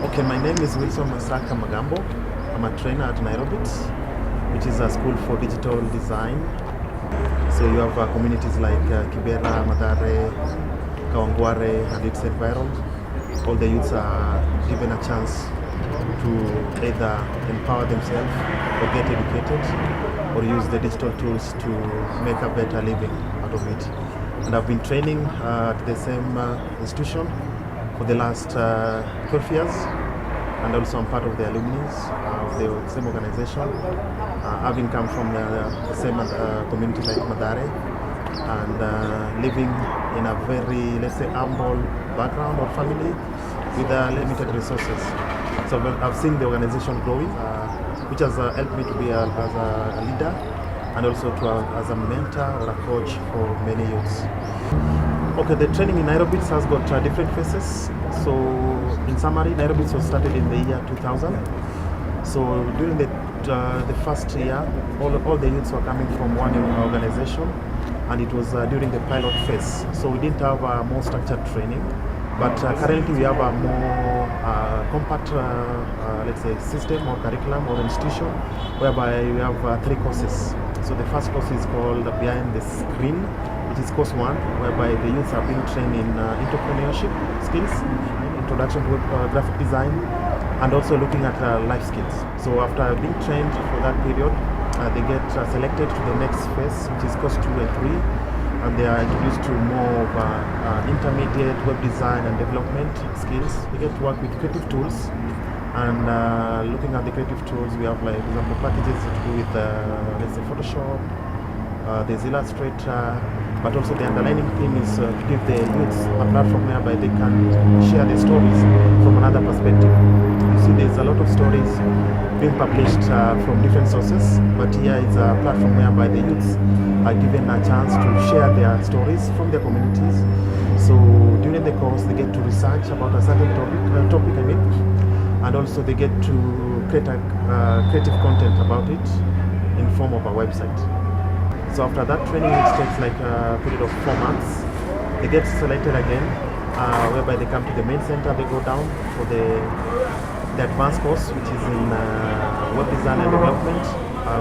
Okay, my name is Wilson Masaka Magambo. I'm a trainer at Nairobits, which is a school for digital design. So you have communities like Kibera, Madare, Kawangware, and its environment. All the youths are given a chance to either empower themselves or get educated or use the digital tools to make a better living out of it. And I've been training at the same institution for the last 12 years, and also I'm part of the alumni of the same organization. Having come from the same community like Madare, and living in a very, let's say, humble background or family with limited resources. So I've seen the organization growing, which has helped me to be as a leader and also as a mentor or a coach for many youths. Okay, the training in Nairobits has got different phases. So in summary, Nairobits was started in the year 2000. So during the first year, all the youths were coming from one organization, and it was during the pilot phase. So we didn't have more structured training, but currently we have a more compact, let's say, system or curriculum or institution, whereby we have 3 courses. So the first course is called Behind the Screen, which is course 1, whereby the youths are being trained in entrepreneurship skills, introduction to graphic design, and also looking at life skills. So after being trained for that period, they get selected to the next phase, which is course 2 and 3, and they are introduced to more of intermediate web design and development skills. They get to work with creative tools, and looking at the creative tools, we have, like, for example, packages to do with, let's say, Photoshop, there's Illustrator, but also the underlying theme is to give the youths a platform whereby they can share their stories from another perspective. You see, there's a lot of stories being published from different sources, but here is a platform whereby the youths are given a chance to share their stories from their communities. So during the course, they get to research about a certain topic, and also they get to create creative content about it in form of a website. So after that training, which takes like a period of 4 months, they get selected again, whereby they come to the main center. They go down for the advanced course, which is in web design and development,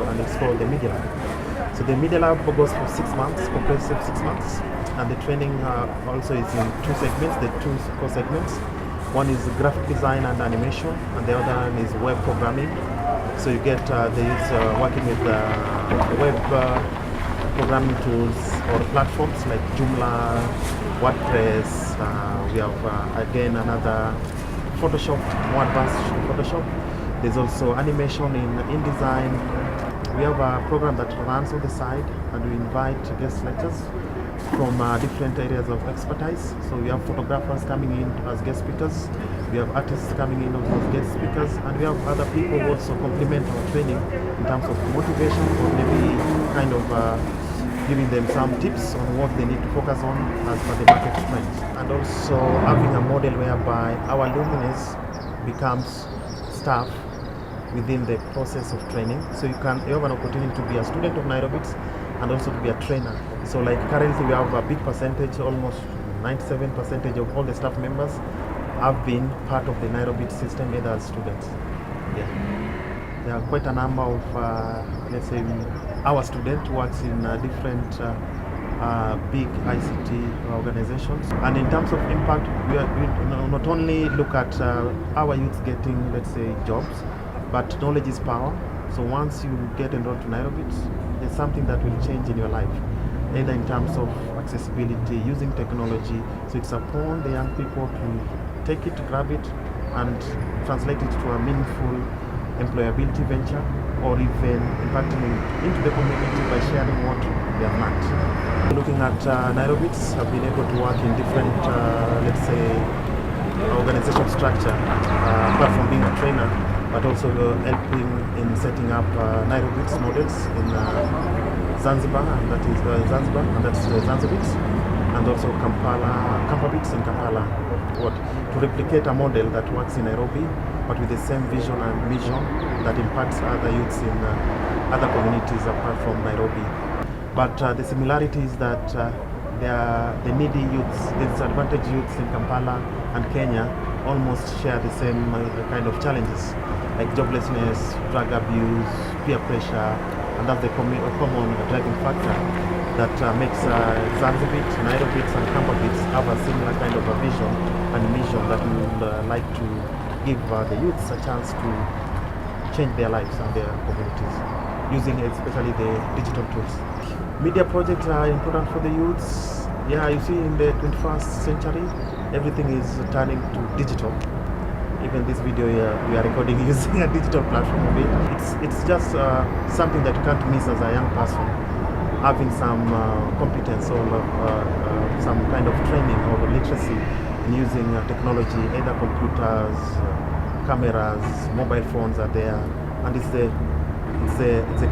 and it's called the Media Lab. So the Media Lab goes for 6 months, comprehensive 6 months, and the training also is in 2 segments, the 2 core segments. One is graphic design and animation, and the other one is web programming. So you get the youth working with web programming tools or platforms like Joomla, WordPress. We have again another Photoshop, more advanced Photoshop. There's also animation in InDesign. We have a program that runs on the side, and we invite guest lecturers from different areas of expertise. So we have photographers coming in as guest speakers, we have artists coming in as guest speakers, and we have other people who also complement our training in terms of motivation, or maybe kind of giving them some tips on what they need to focus on as per the market trends. And also having a model whereby our alumni becomes staff within the process of training. So you have an opportunity to be a student of Nairobits and also to be a trainer. So like currently we have a big percentage, almost 97% of all the staff members have been part of the Nairobits system, either as students. Yeah. There are quite a number of, let's say, our student works in different big ICT organizations. And in terms of impact, we not only look at our youth getting, let's say, jobs, but knowledge is power. So once you get enrolled to Nairobits, there's something that will change in your life, either in terms of accessibility, using technology. So it's upon the young people to take it, grab it, and translate it to a meaningful employability venture, or even impacting into the community by sharing what they have learned. Looking at Nairobits, I've been able to work in different, let's say, organizational structure, apart from being a trainer, but also helping in setting up Nairobits models in Zanzibar, and that is Zanzibar, and that's Zanzibits, and also Kampabits in Kampala. To replicate a model that works in Nairobi, but with the same vision and mission that impacts other youths in other communities apart from Nairobi. But the similarity is that the needy youths, the disadvantaged youths in Kampala and Kenya almost share the same kind of challenges, like joblessness, drug abuse, peer pressure, and that's the common driving factor that makes Zanzibit, Nairobits, and Kambabits have a similar kind of a vision and mission that we would like to give the youths a chance to change their lives and their communities using especially the digital tools. Media projects are important for the youths. Yeah, you see, in the 21st century, everything is turning to digital. Even this video here, we are recording using a digital platform of it. It's just something that you can't miss as a young person. Having some competence or some kind of training or literacy in using technology, either computers, cameras, mobile phones are there, and it's the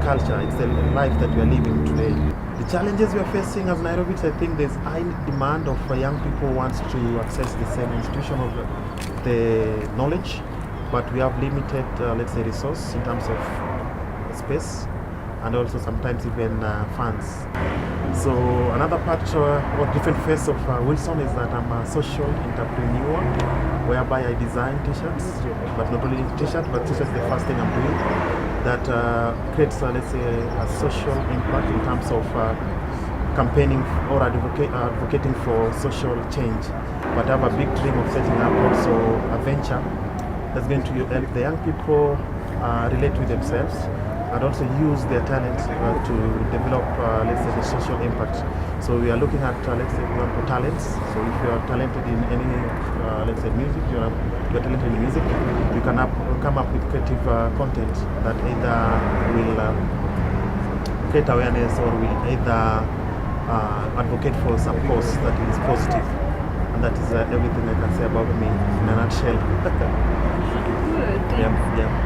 culture, it's the life that we are living today. The challenges we are facing as Nairobits, I think there's high demand of young people who want to access the same institution of the knowledge, but we have limited, let's say, resource in terms of space and also sometimes even funds. So another part or different face of Wilson is that I'm a social entrepreneur, whereby I design t-shirts, but not only t-shirts, but t-shirts is the first thing I'm doing that creates, let's say, a social impact in terms of campaigning or advocating for social change. But I have a big dream of setting up also a venture that's going to help the young people relate with themselves and also use their talent to develop, let's say, the social impact. So we are looking at, let's say, for example, talents. So if you are talented in any, let's say, music, you're talented in music, you can come up with creative content that either will create awareness or will either advocate for some cause that is positive. And that is everything I can say about me in a nutshell. Good, thanks. Yeah.